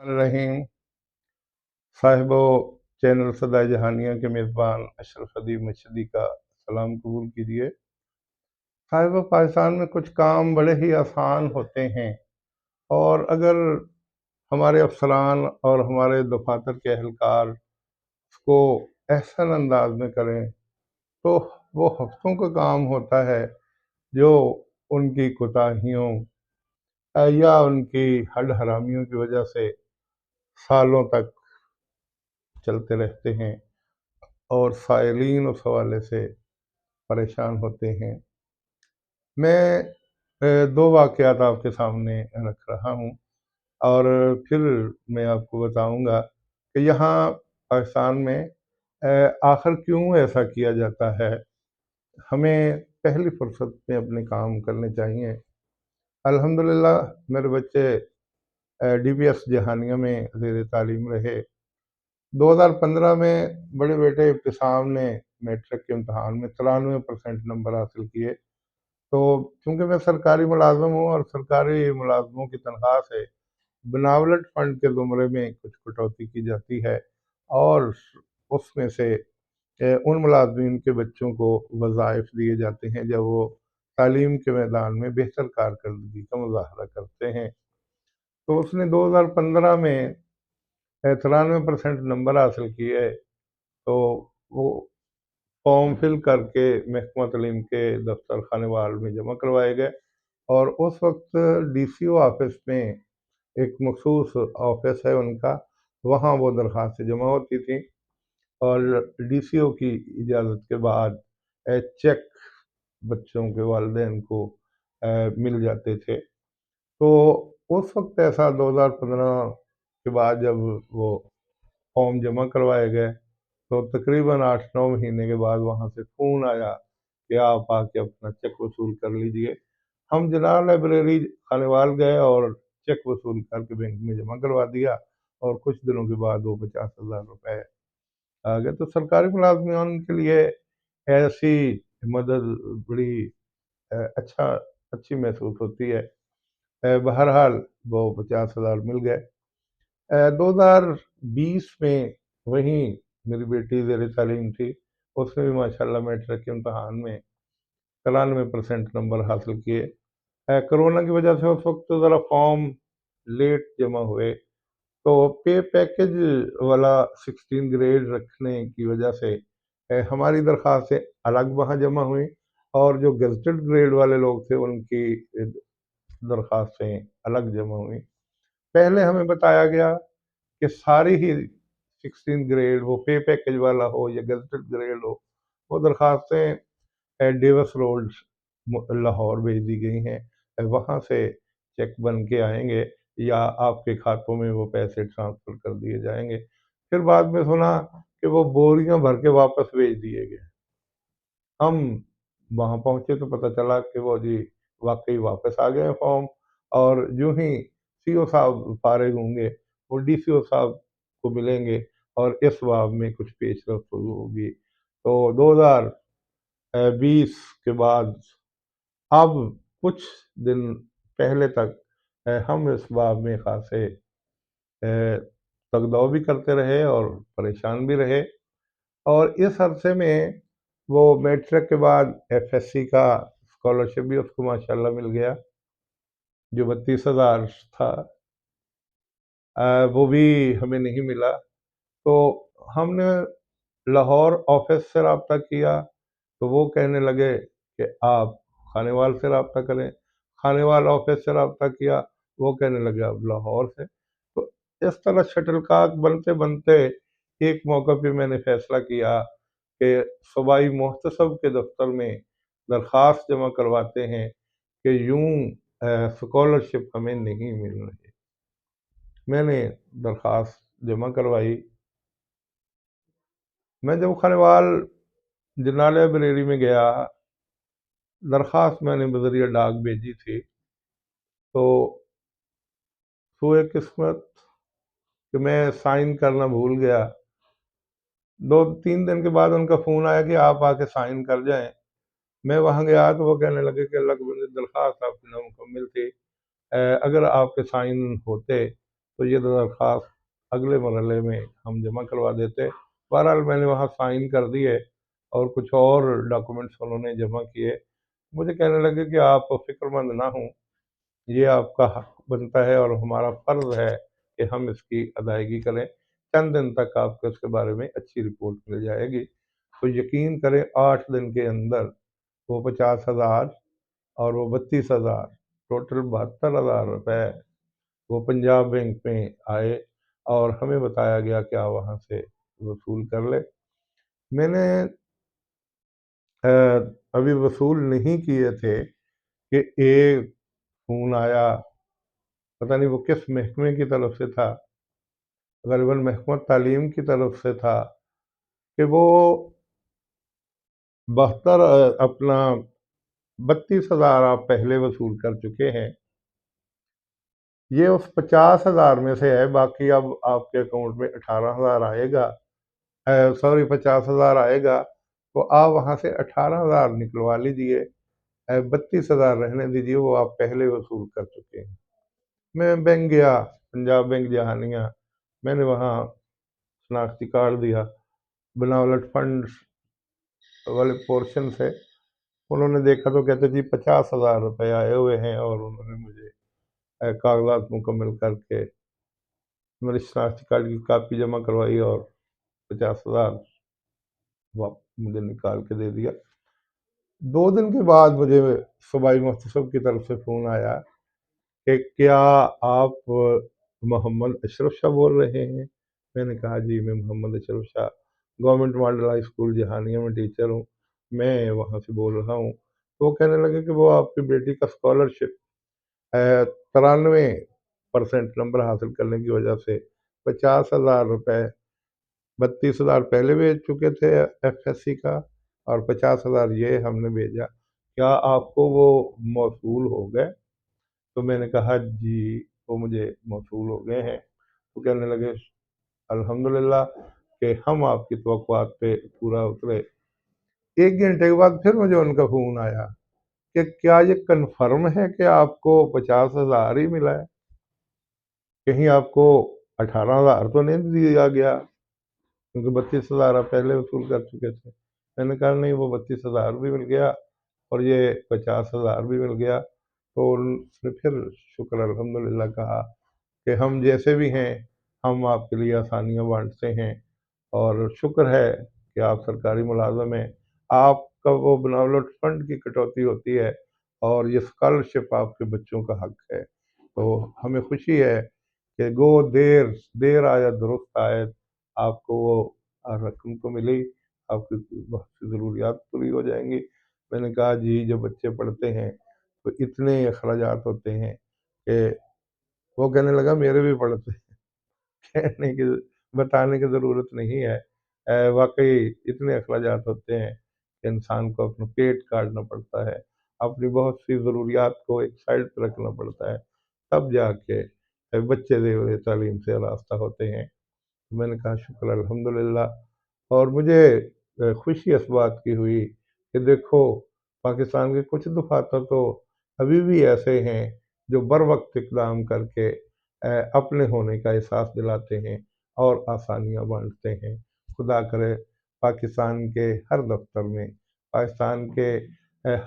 रहीम साहिबो channel सदा जहानिया के मेज़बान अशरफ अदीब मशदी का सलाम कबूल कीजिए। साहिबो, पाकिस्तान में कुछ काम बड़े ही आसान होते हैं और अगर हमारे अफसरान और हमारे दफातर के अहलकार उसको एहसन अंदाज में करें तो वो हफ्तों का काम होता है जो उनकी कोताहियों या उनकी हड हरामियों की वजह से सालों तक चलते रहते हैं और साइलीन उस हवाले से परेशान होते हैं। मैं दो वाक़यात आपके सामने रख रहा हूँ और फिर मैं आपको बताऊँगा कि यहाँ पाकिस्तान में आखिर क्यों ऐसा किया जाता है। हमें पहली फुर्सत में अपने काम करने चाहिए। अल्हम्दुलिल्लाह मेरे बच्चे DBS जहानिया में ज़ेर तालीम रहे। 2015 में बड़े बेटे इब्तिसाम ने मैट्रिक के इम्तहान में 93% नंबर हासिल किए। तो चूँकि मैं सरकारी मुलाज़िम हूँ और सरकारी मुलाज़िमों की तनख्वाह से बनावट फ़ंड के ज़ुमरे में कुछ कटौती की जाती है और उसमें से उन मुलाज़मीन के बच्चों को वज़ाइफ दिए जाते हैं जब वो तालीम के मैदान में बेहतर कारकर्दगी का मुज़ाहरा करते हैं। तो उसने 2015 में 93% नंबर हासिल किए। तो वो फॉर्म फिल करके महकमा तालीम के दफ्तर खानेवाल में जमा करवाए गए और उस वक्त DCO ऑफिस में एक मखसूस ऑफिस है उनका, वहाँ वो दरख्वास्तें जमा होती थी और DCO की इजाज़त के बाद चेक बच्चों के वालिदैन को मिल जाते थे। तो उस वक्त ऐसा 2015 के बाद जब वो फॉर्म जमा करवाए गए तो तकरीबन 8-9 महीने के बाद वहाँ से फ़ोन आया कि आप आके अपना चेक वसूल कर लीजिए। हम जनाब लाइब्रेरी खानेवाल गए और चेक वसूल करके बैंक में जमा करवा दिया और कुछ दिनों के बाद वो 50,000 रुपए आ गए। तो सरकारी मुलाजमान के लिए ऐसी मदद बड़ी अच्छी महसूस होती है। बहरहाल वो 50,000 मिल गए। 2020 में वहीं मेरी बेटी ज़ेर तालीम थी, उसने भी माशाल्लाह मैट्रिक के इम्तहान में 93% नंबर हासिल किए। कोरोना की वजह से उस वक्त ज़रा फॉर्म लेट जमा हुए, तो पे पैकेज वाला 16 ग्रेड रखने की वजह से हमारी दरख्वास्तें अलग वहाँ जमा हुई और जो गेज़ेटेड ग्रेड वाले लोग थे उनकी दरख्वास्तें अलग जमा हुई। पहले हमें बताया गया कि सारी ही 16 ग्रेड, वो पे पैकेज वाला हो या गेज़ेटेड ग्रेड हो, वो दरख्वास्तें डेवस रोड लाहौर भेज दी गई हैं। वहाँ से चेक बन के आएंगे या आपके खातों में वो पैसे ट्रांसफ़र कर दिए जाएंगे। फिर बाद में सुना कि वो बोरियां भर के वापस भेज दिए गए। हम वहाँ पहुँचे तो पता चला कि वो जी वाकई वापस आ गए फॉर्म और यूं ही CO साहब फारिग होंगे वो DCO साहब को मिलेंगे और इस बाब में कुछ पेशरफ होगी। तो 2020 के बाद अब कुछ दिन पहले तक हम इस बाब में खासे तगदाव भी करते रहे और परेशान भी रहे और इस अरसे में वो मैट्रिक के बाद FSC का स्कॉलरशिप भी उसको माशाल्लाह मिल गया जो 32,000 था। वो भी हमें नहीं मिला। तो हमने लाहौर ऑफिस से रब्ता किया तो वो कहने लगे कि आप खानेवाल से रब्ता करें। खानेवाल ऑफिस से रब्ता किया, वो कहने लगे आप लाहौर से। तो इस तरह शटलकॉक बनते बनते एक मौका पे मैंने फैसला किया कि सूबाई मोहतसब के दफ्तर में दरख्वास्त जमा करवाते हैं कि यूं स्कॉलरशिप हमें नहीं मिल रही। मैंने दरख्वास्त जमा करवाई। मैं जब खानेवाल जनालिया बरेली में गया, दरख्वास्त मैंने बजरिया डाक भेजी थी, तो सोए किस्मत कि मैं साइन करना भूल गया। 2-3 दिन के बाद उनका फ़ोन आया कि आप आके साइन कर जाएं। मैं वहाँ गया तो वो कहने लगे कि अल्लाह के बंदे दरख्वास्त आपकी नामुकम्मल थी, अगर आपके साइन होते تو یہ درخواست اگلے مرحلے میں ہم جمع کروا دیتے۔ بہرحال میں نے وہاں سائن کر دیے اور کچھ اور ڈاکومنٹس انہوں نے جمع کیے۔ مجھے کہنے لگے کہ آپ فکر مند نہ ہوں، یہ آپ کا حق بنتا ہے اور ہمارا فرض ہے کہ ہم اس کی ادائیگی کریں، چند دن تک آپ کو اس کے بارے میں اچھی رپورٹ مل جائے گی۔ تو یقین کریں 8 دن کے اندر وہ 50,000 اور وہ 32,000، ٹوٹل 72,000 روپے وہ پنجاب بینک میں آئے اور ہمیں بتایا گیا کہ آپ وہاں سے وصول کر لے۔ میں نے ابھی وصول نہیں کیے تھے کہ ایک فون آیا، پتہ نہیں وہ کس محکمے کی طرف سے تھا، غالباً محکمہ تعلیم کی طرف سے تھا، کہ وہ 32,000 آپ پہلے وصول کر چکے ہیں، یہ اس 50,000 میں سے ہے، باقی اب آپ کے اکاؤنٹ میں 18,000 آئے گا، 50,000 آئے گا، تو آپ وہاں سے 18,000 نکلوا لیجئے، 32,000 رہنے دیجئے، وہ آپ پہلے وصول کر چکے ہیں۔ میں بینک گیا، پنجاب بینک جہانیہ، میں نے وہاں شناختی کارڈ دیا، بناولٹ فنڈ والے پورشن سے انہوں نے دیکھا تو کہتے جی 50,000 روپے آئے ہوئے ہیں، اور انہوں نے مجھے کاغذات مکمل کر کے میری شناختی کارڈ کی کاپی جمع کروائی اور 50,000 مجھے نکال کے دے دیا۔ 2 دن کے بعد مجھے صوبائی محتسب کی طرف سے فون آیا کہ کیا آپ محمد اشرف شاہ بول رہے ہیں؟ میں نے کہا جی میں محمد اشرف شاہ government model high school Jahania میں ٹیچر ہوں، میں وہاں سے بول رہا ہوں۔ تو وہ کہنے لگے کہ وہ آپ کی بیٹی کا اسکالرشپ 93% نمبر حاصل کرنے کی وجہ سے 50,000 روپے، 32,000 پہلے بھیج چکے تھے ایف ایس سی کا، اور 50,000 یہ ہم نے بھیجا، کیا آپ کو وہ موصول ہو گئے؟ تو میں نے کہا جی وہ مجھے موصول ہو گئے ہیں۔ تو کہنے لگے الحمدللہ کہ ہم آپ کی توقعات پہ پورا اترے۔ 1 گھنٹے کے بعد پھر مجھے ان کا فون آیا کہ کیا یہ کنفرم ہے کہ آپ کو 50,000 ہی ملا ہے، کہیں آپ کو 18,000 تو نہیں دیا گیا؟ کیونکہ 32,000 آپ پہلے وصول کر چکے تھے۔ میں نے کہا نہیں، وہ 32,000 بھی مل گیا اور یہ 50,000 بھی مل گیا۔ تو ان نے پھر شکر الحمدللہ کہا کہ ہم جیسے بھی ہیں ہم آپ کے لیے آسانیاں بانٹتے ہیں، اور شکر ہے کہ آپ سرکاری ملازم ہیں، آپ کا وہ بناولٹ فنڈ کی کٹوتی ہوتی ہے اور یہ اسکالرشپ آپ کے بچوں کا حق ہے۔ تو ہمیں خوشی ہے کہ گو دیر آیا درست آئے، آپ کو وہ رقم تو ملی، آپ کی بہت سی ضروریات پوری ہو جائیں گی۔ میں نے کہا جی جو بچے پڑھتے ہیں تو اتنے اخراجات ہوتے ہیں کہ وہ کہنے لگا میرے بھی پڑھتے ہیں، کہنے کی بتانے کی ضرورت نہیں ہے، واقعی اتنے اخراجات ہوتے ہیں کہ انسان کو اپنا پیٹ کاٹنا پڑتا ہے، اپنی بہت سی ضروریات کو ایک سائڈ پہ رکھنا پڑتا ہے، تب جا کے بچے زیور تعلیم سے راستہ ہوتے ہیں۔ میں نے کہا شکر الحمدللہ، اور مجھے خوشی اس بات کی ہوئی کہ دیکھو پاکستان کے کچھ دفاتر تو ابھی بھی ایسے ہیں جو بر وقت اقدام کر کے اپنے ہونے کا احساس دلاتے ہیں اور آسانیاں بانٹتے ہیں۔ خدا کرے پاکستان کے ہر دفتر میں، پاکستان کے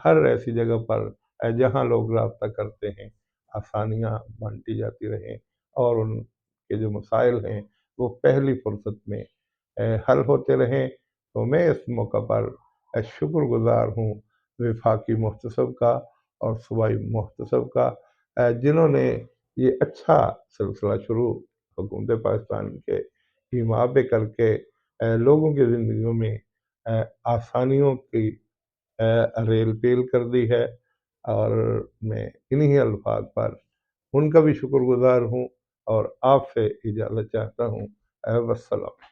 ہر ایسی جگہ پر جہاں لوگ رابطہ کرتے ہیں، آسانیاں بانٹی جاتی رہیں اور ان کے جو مسائل ہیں وہ پہلی فرصت میں حل ہوتے رہیں۔ تو میں اس موقع پر شکر گزار ہوں وفاقی محتسب کا اور صوبائی محتسب کا، جنہوں نے یہ اچھا سلسلہ شروع حکومت پاکستان کے ایما پہ کر کے لوگوں کی زندگیوں میں آسانیوں کی ریل پیل کر دی ہے، اور میں انہی الفاظ پر ان کا بھی شکر گزار ہوں اور آپ سے اجازت چاہتا ہوں۔ والسلام۔